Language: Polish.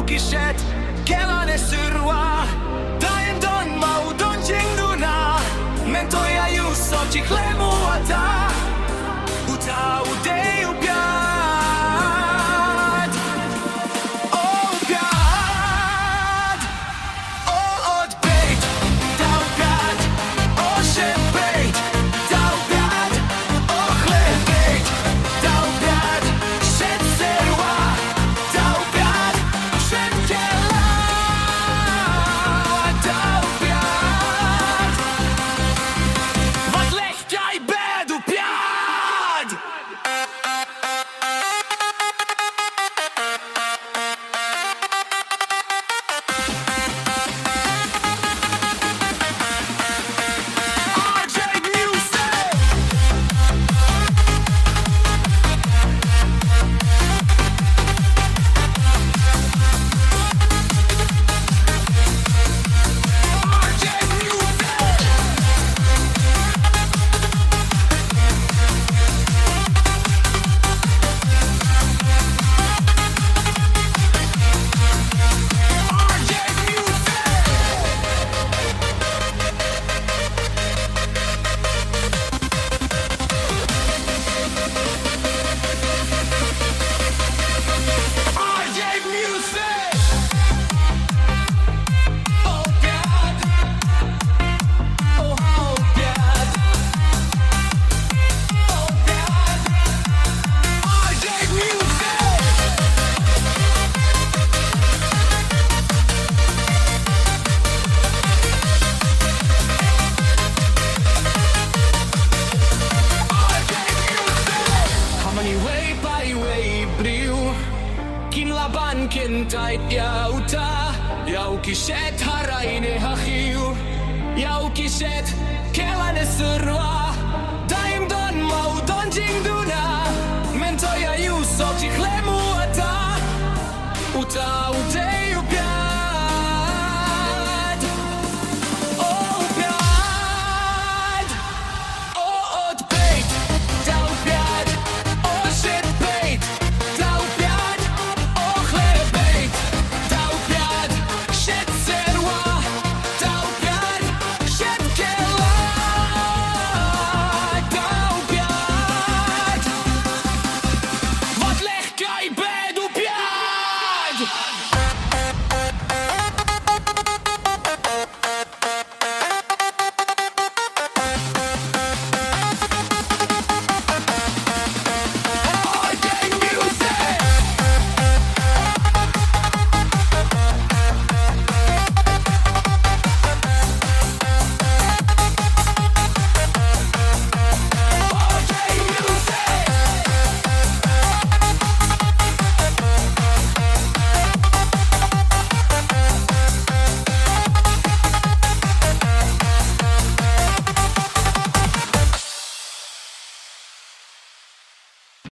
kiset, kelane syrwa. Dajem don mau don jingduna. Mentoja jusso ci chlemu ata. Uta udej upiad. O upiad. O odbejt. Da upiad. O szepejt. Da upiad. O chlebejt. Da upiad. Szed serwa. Da upiad. Szed kiela. Da upiad. Wat lehkai bed upiad. RJ Music. RJ Music. RJ Music. RJ Music. Oh God. Oh God. Oh God. RJ Music. Hamani way by way briu. Kin laban kin tait yauta. Yau kiset haraine hachiu. Yau kiset kelane syrwa. Daim don mau don jingduna. Mentoja jusso ci chlemu ata. Uta udej